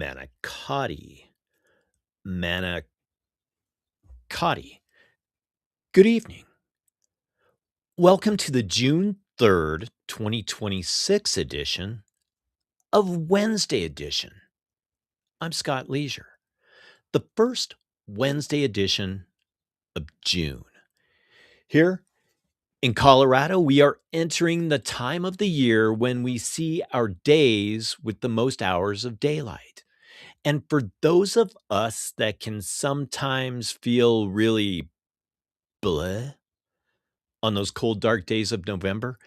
Manicotti. Manicotti. Good evening. Welcome to the June 3rd, 2026 edition of Wednesday Edition. I'm Scott Leisure, the first Wednesday edition of June. Here in Colorado, we are entering the time of the year when we see our days with the most hours of daylight. And for those of us that can sometimes feel really bleh on those cold, dark days of November,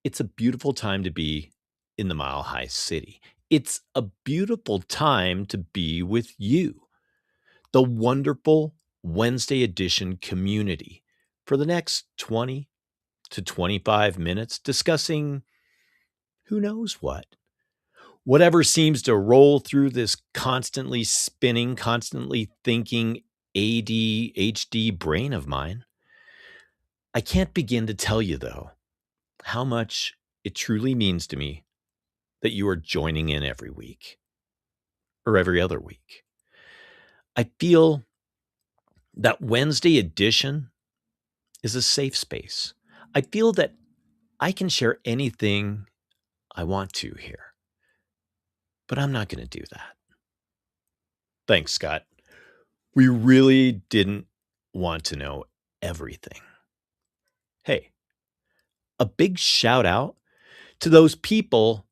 it's a beautiful time to be in the Mile High City. It's a beautiful time to be with you, the wonderful Wednesday Edition community, for the next 20 to 25 minutes discussing who knows what. Whatever seems to roll through this constantly spinning, constantly thinking ADHD brain of mine. I can't begin to tell you, though, how much it truly means to me that you are joining in every week or every other week. I feel that Wednesday edition is a safe space. I feel that I can share anything I want to here, but I'm not going to do that. Thanks, Scott. We really didn't want to know everything. Hey, a big shout out to those people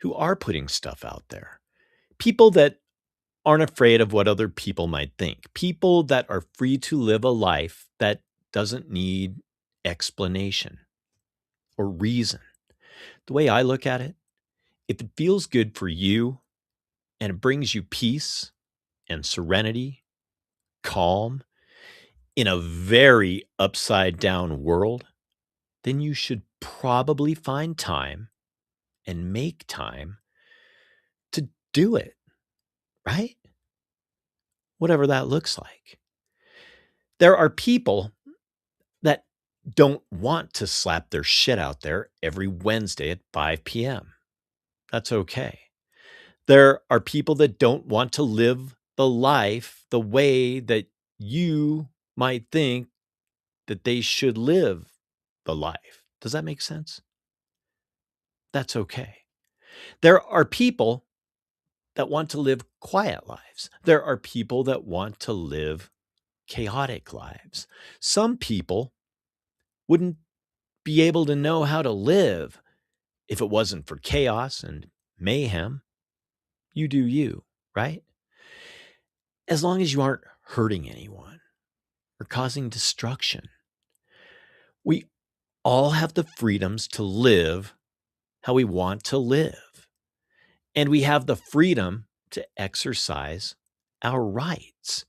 who are putting stuff out there. People that aren't afraid of what other people might think. People that are free to live a life that doesn't need explanation or reason. The way I look at it, if it feels good for you and it brings you peace and serenity, calm in a very upside down world, then you should probably find time and make time to do it, right? Whatever that looks like. There are people that don't want to slap their shit out there every Wednesday at 5 p.m. That's okay. There are people that don't want to live the life the way that you might think that they should live the life. Does that make sense? That's okay. There are people that want to live quiet lives. There are people that want to live chaotic lives. Some people wouldn't be able to know how to live if it wasn't for chaos and mayhem. You do you, right? As long as you aren't hurting anyone or causing destruction. We all have the freedoms to live how we want to live. And we have the freedom to exercise our rights.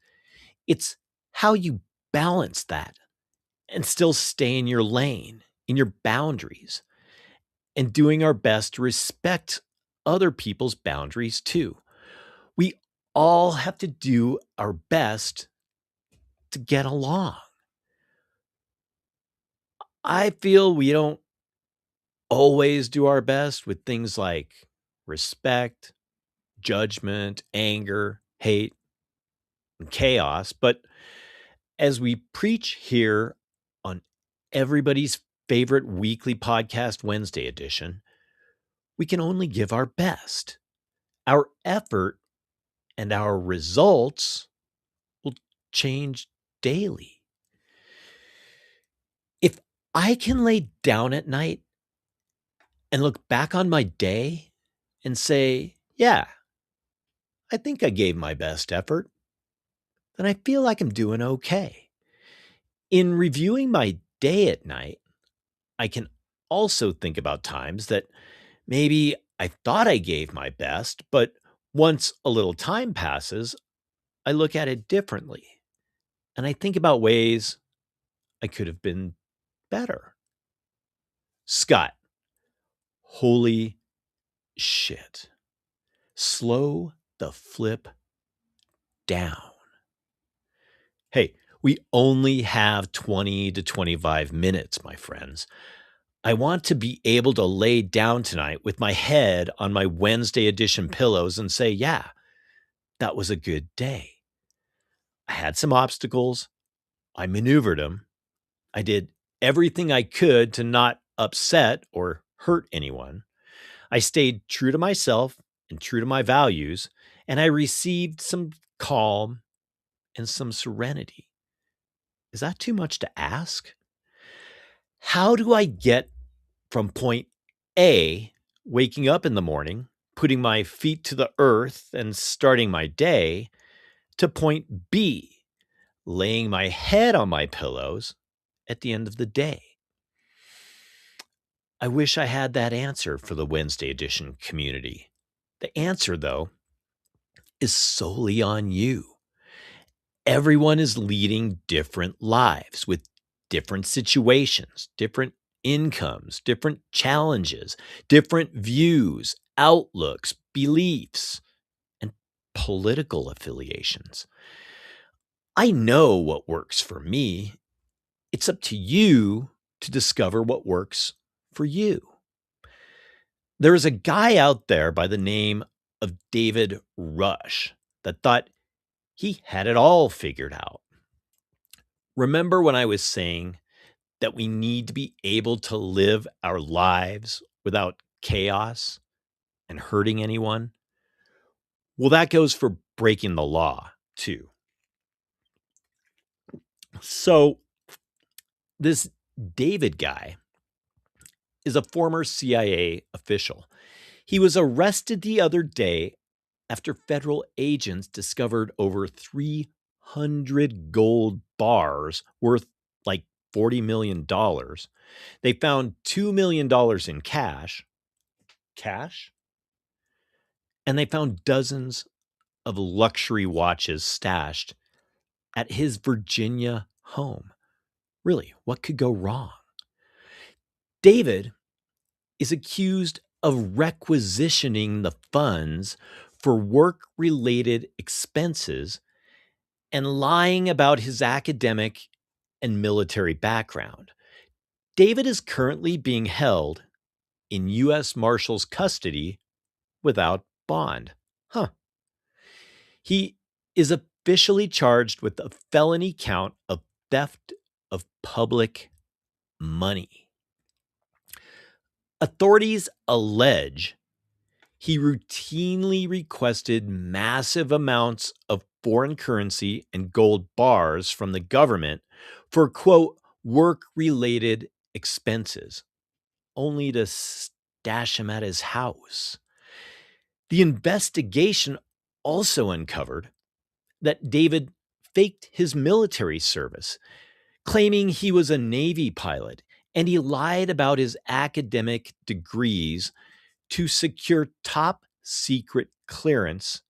It's how you balance that and still stay in your lane, in your boundaries, and doing our best to respect other people's boundaries too. We all have to do our best to get along. I feel we don't always do our best with things like respect, judgment, anger, hate, and chaos. But as we preach here on everybody's favorite weekly podcast, Wednesday edition, we can only give our best. Our effort and our results will change daily. If I can lay down at night and look back on my day and say, yeah, I think I gave my best effort, then I feel like I'm doing okay. In reviewing my day at night, I can also think about times that maybe I thought I gave my best, but once a little time passes, I look at it differently. And I think about ways I could have been better. Scott, holy shit. Slow the flip down. Hey, we only have 20 to 25 minutes, my friends. I want to be able to lay down tonight with my head on my Wednesday edition pillows and say, yeah, that was a good day. I had some obstacles. I maneuvered them. I did everything I could to not upset or hurt anyone. I stayed true to myself and true to my values, and I received some calm and some serenity. Is that too much to ask? How do I get from point A, waking up in the morning, putting my feet to the earth and starting my day, to point B, laying my head on my pillows at the end of the day? I wish I had that answer for the Wednesday edition community. The answer, though, is solely on you. Everyone is leading different lives with different situations, different incomes, different challenges, different views, outlooks, beliefs, and political affiliations. I know what works for me. It's up to you to discover what works for you. There is a guy out there by the name of David Rush that thought he had it all figured out. Remember when I was saying that we need to be able to live our lives without chaos and hurting anyone? Well, that goes for breaking the law, too. So, this David guy is a former CIA official. He was arrested the other day after federal agents discovered over 300 gold bars worth like $40 million. They found $2 million in cash, and they found dozens of luxury watches stashed at his Virginia home. Really, what could go wrong? David is accused of requisitioning the funds for work-related expenses and lying about his academic and military background. David is currently being held in U.S. Marshals custody without bond. He is officially charged with a felony count of theft of public money. Authorities allege he routinely requested massive amounts of foreign currency and gold bars from the government for, quote, work-related expenses, only to stash them at his house. The investigation also uncovered that David faked his military service, claiming he was a Navy pilot, and he lied about his academic degrees to secure top secret clearance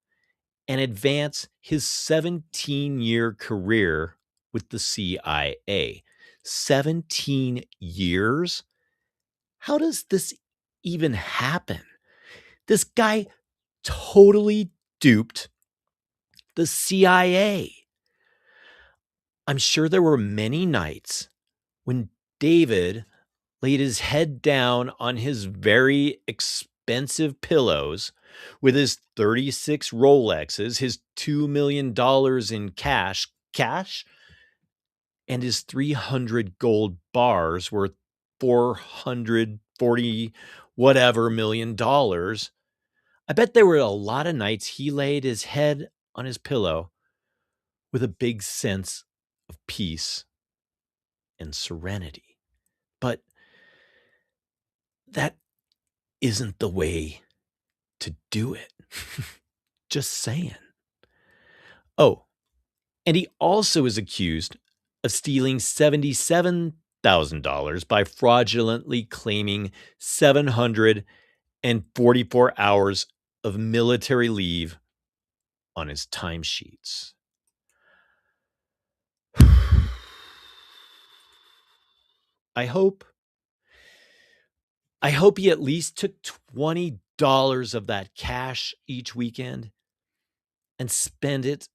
and advance his 17-year career with the CIA. 17 years? How does this even happen? This guy totally duped the CIA. I'm sure there were many nights when David laid his head down on his very expensive pillows with his 36 Rolexes, his $2 million in cash, and his 300 gold bars worth 440 whatever million dollars. I bet there were a lot of nights he laid his head on his pillow with a big sense of peace and serenity. But that isn't the way to do it. Just saying. Oh, and he also is accused of stealing $77,000 by fraudulently claiming 744 hours of military leave on his timesheets. I hope he at least took $20 of that cash each weekend and spend it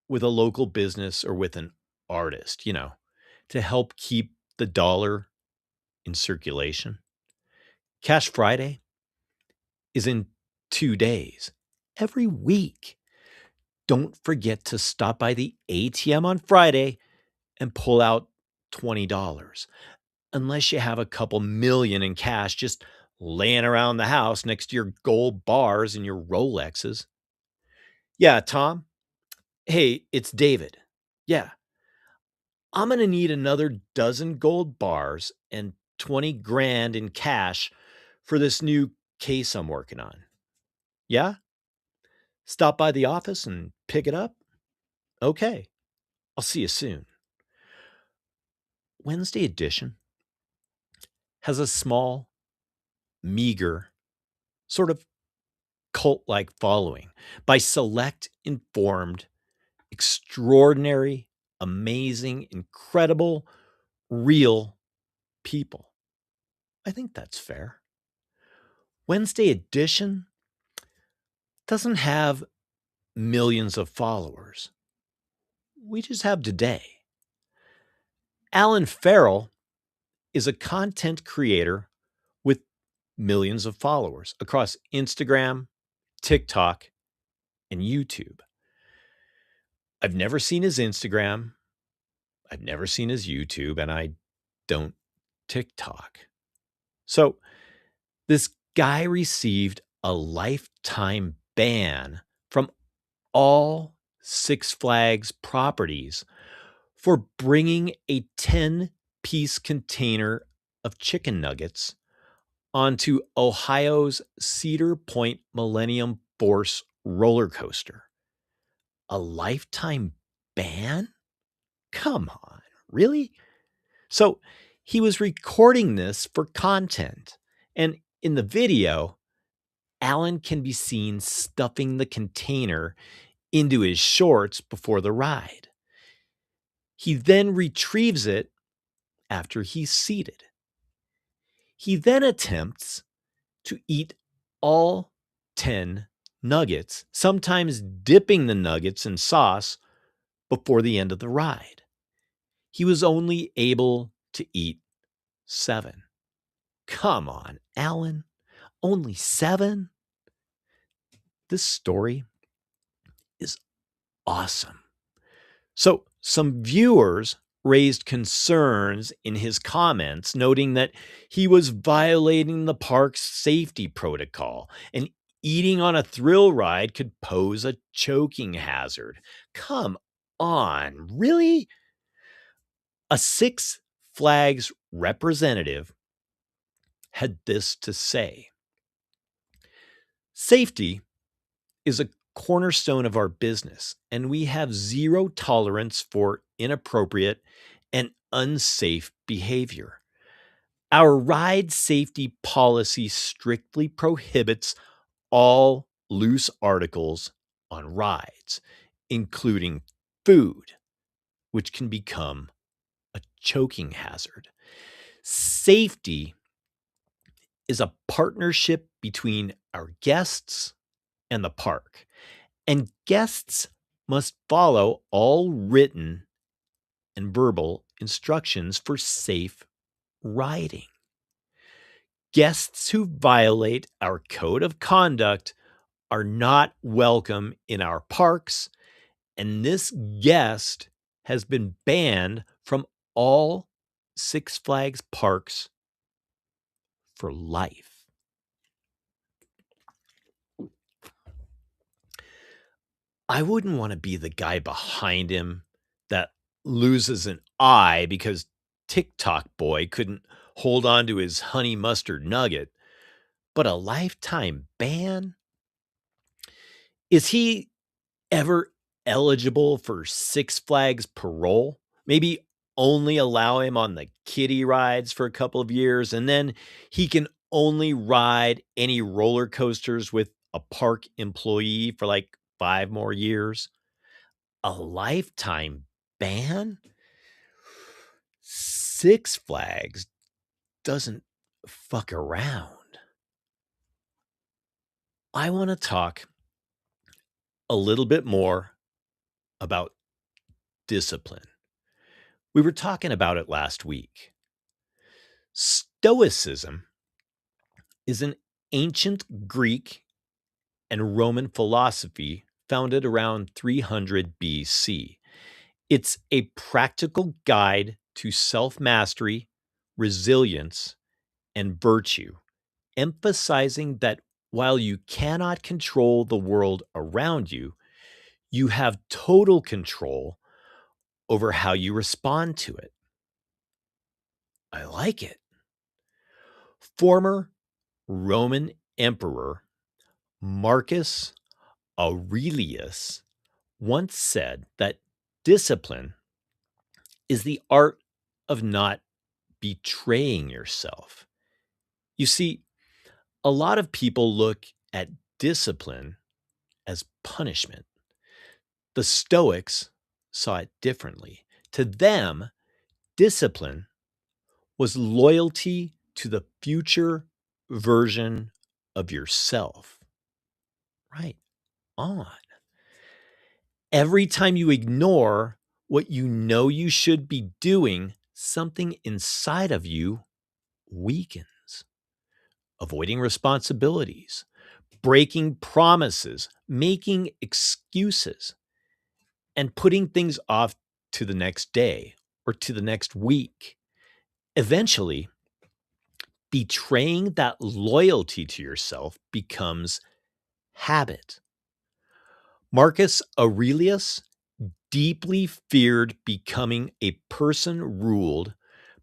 with a local business or with an artist, to help keep the dollar in circulation. Cash Friday is in 2 days, every week. Don't forget to stop by the ATM on Friday and pull out $20. Unless you have a couple million in cash just laying around the house next to your gold bars and your Rolexes. Yeah, Tom. Hey, it's David. Yeah, I'm going to need another dozen gold bars and 20 grand in cash for this new case I'm working on. Yeah? Stop by the office and pick it up? Okay. I'll see you soon. Wednesday edition has a small, meager, sort of cult like following by select, informed, extraordinary, amazing, incredible, real people. I think that's fair. Wednesday edition doesn't have millions of followers. We just have today. Alan Farrell is a content creator with millions of followers across Instagram, TikTok, and YouTube. I've never seen his Instagram. I've never seen his YouTube, and I don't TikTok. So this guy received a lifetime ban from all Six Flags properties for bringing a 10-piece container of chicken nuggets onto Ohio's Cedar Point Millennium Force roller coaster. A lifetime ban? Come on, really? So he was recording this for content. And in the video, Alan can be seen stuffing the container into his shorts before the ride. He then retrieves it after he's seated. He then attempts to eat all 10 nuggets, sometimes dipping the nuggets in sauce before the end of the ride. He was only able to eat 7. Come on, Alan. Only 7? This story is awesome. So, some viewers raised concerns in his comments, noting that he was violating the park's safety protocol and eating on a thrill ride could pose a choking hazard. Come on, really? A Six Flags representative had this to say: Safety is a cornerstone of our business, and we have zero tolerance for inappropriate and unsafe behavior. Our ride safety policy strictly prohibits all loose articles on rides, including food, which can become a choking hazard. Safety is a partnership between our guests and the park, and guests must follow all written and verbal instructions for safe riding. Guests who violate our code of conduct are not welcome in our parks, and this guest has been banned from all Six Flags parks for life. I wouldn't want to be the guy behind him that loses an eye because TikTok boy couldn't hold on to his honey mustard nugget, but a lifetime ban? Is he ever eligible for Six Flags parole? Maybe only allow him on the kiddie rides for a couple of years, and then he can only ride any roller coasters with a park employee for like 5 more years. A lifetime ban? Six Flags doesn't fuck around. I want to talk a little bit more about discipline. We were talking about it last week. Stoicism is an ancient Greek and Roman philosophy founded around 300 BC. It's a practical guide to self mastery, resilience, and virtue, emphasizing that while you cannot control the world around you, you have total control over how you respond to it. I like it. Former Roman Emperor Marcus Aurelius once said that discipline is the art of not betraying yourself. You see, a lot of people look at discipline as punishment. The Stoics saw it differently. To them, discipline was loyalty to the future version of yourself. Right on. Every time you ignore what you know you should be doing, something inside of you weakens. Avoiding responsibilities, breaking promises, making excuses, and putting things off to the next day or to the next week. Eventually, betraying that loyalty to yourself becomes habit. Marcus Aurelius deeply feared becoming a person ruled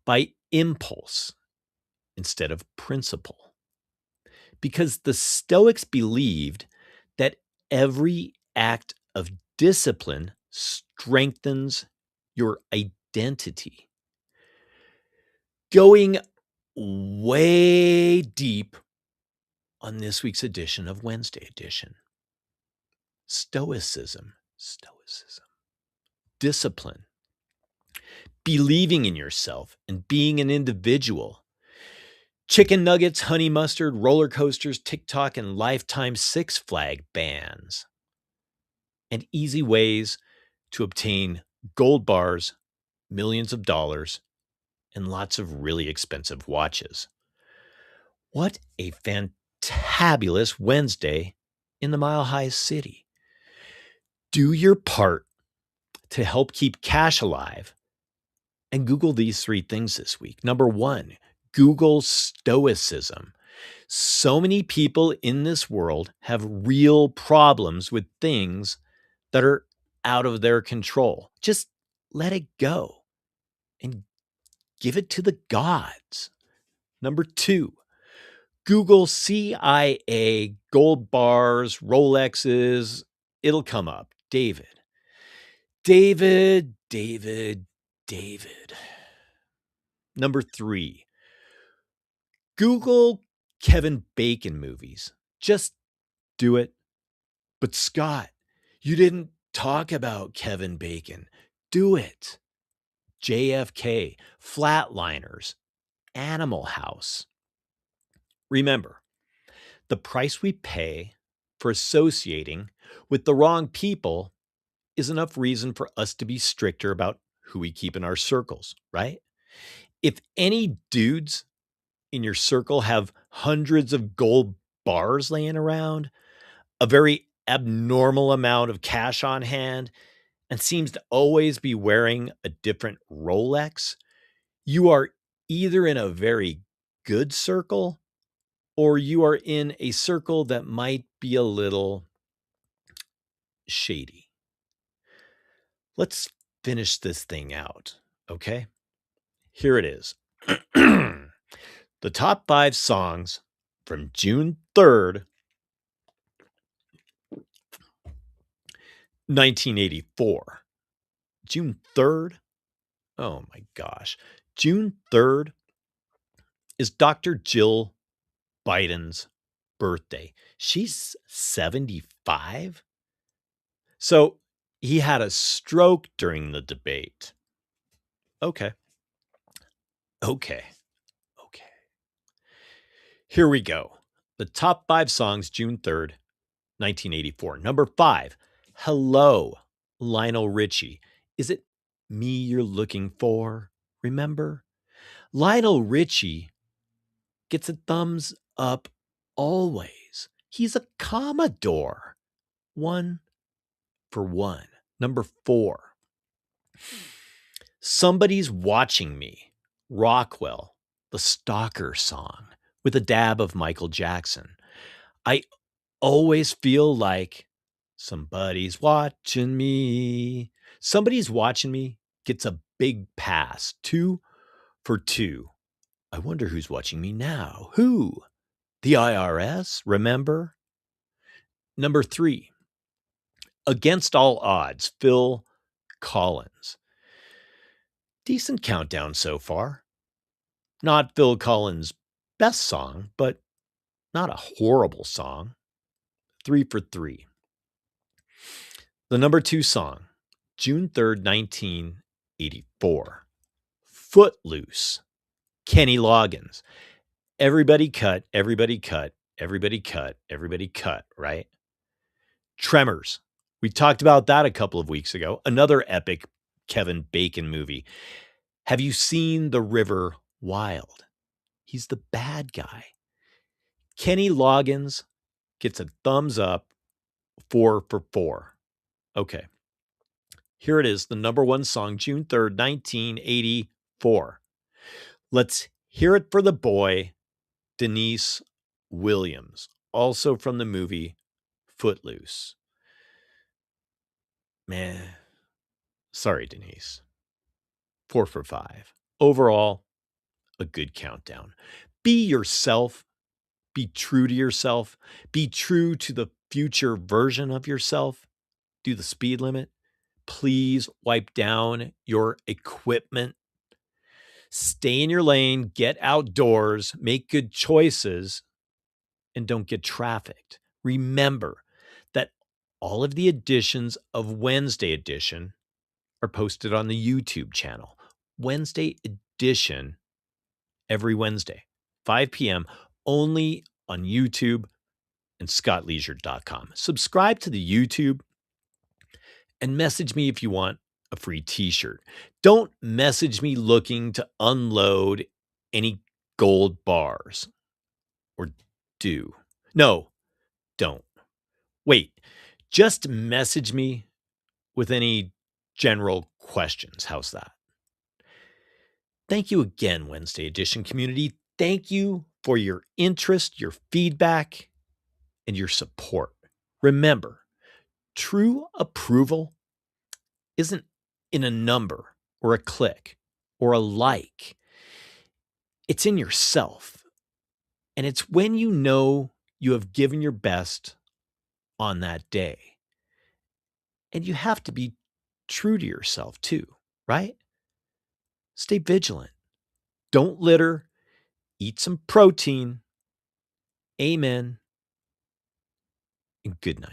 by impulse instead of principle, because the Stoics believed that every act of discipline strengthens your identity. Going way deep on this week's edition of Wednesday Edition. Stoicism, discipline, believing in yourself and being an individual. Chicken nuggets, honey mustard, roller coasters, TikTok, and lifetime Six Flag bans. And easy ways to obtain gold bars, millions of dollars, and lots of really expensive watches. What a fantabulous Wednesday in the Mile High City. Do your part to help keep cash alive and Google these 3 things this week. Number 1, Google Stoicism. So many people in this world have real problems with things that are out of their control. Just let it go and give it to the gods. Number 2, Google CIA, gold bars, Rolexes. It'll come up. David. Number 3, Google Kevin Bacon movies. Just do it. But Scott, you didn't talk about Kevin Bacon. Do it. JFK, Flatliners, Animal House. Remember, the price we pay for associating with the wrong people is enough reason for us to be stricter about who we keep in our circles, right? If any dudes in your circle have hundreds of gold bars laying around, a very abnormal amount of cash on hand, and seems to always be wearing a different Rolex, you are either in a very good circle or you are in a circle that might be a little shady. Let's finish this thing out, okay? Here it is. The top 5 songs from June 3rd, 1984. June 3rd? Oh my gosh. June 3rd is Dr. Jill Biden's birthday. She's 75. So he had a stroke during the debate. Okay. Here we go. The top 5 songs, June 3rd, 1984. Number 5, Hello, Lionel Richie. Is it me you're looking for? Remember? Lionel Richie gets a thumbs up always. He's a Commodore. 1 for one. Number 4, Somebody's Watching Me, Rockwell, the Stalker song, with a dab of Michael Jackson. I always feel like somebody's watching me. Somebody's Watching Me gets a big pass. 2 for 2. I wonder who's watching me now. Who? The IRS, remember? Number 3, Against All Odds, Phil Collins. Decent countdown so far. Not Phil Collins' best song, but not a horrible song. 3 for 3. The number 2 song, June 3rd, 1984. Footloose, Kenny Loggins. Everybody cut, everybody cut, everybody cut, everybody cut, right? Tremors. We talked about that a couple of weeks ago. Another epic Kevin Bacon movie. Have you seen The River Wild? He's the bad guy. Kenny Loggins gets a thumbs up, 4 for 4. Okay. Here it is, the number 1 song, June 3rd, 1984. Let's hear it for the boy, Denise Williams, also from the movie Footloose. Man, sorry, Denise. 4 for 5. Overall, a good countdown. Be yourself. Be true to yourself. Be true to the future version of yourself. Do the speed limit. Please wipe down your equipment. Stay in your lane. Get outdoors. Make good choices. And don't get trafficked. Remember that all of the editions of Wednesday Edition are posted on the YouTube channel. Wednesday Edition every Wednesday, 5 p.m., only on YouTube and scottleisure.com. Subscribe to the YouTube and message me if you want a free t-shirt. Don't message me looking to unload any gold bars. Or do. No, don't. Wait, just message me with any general questions. How's that? Thank you again, Wednesday Edition community. Thank you for your interest, your feedback, and your support. Remember, true approval isn't in a number or a click or a like. It's in yourself. And it's when you know you have given your best on that day. And you have to be true to yourself too, right? Stay vigilant. Don't litter. Eat some protein. Amen. And good night.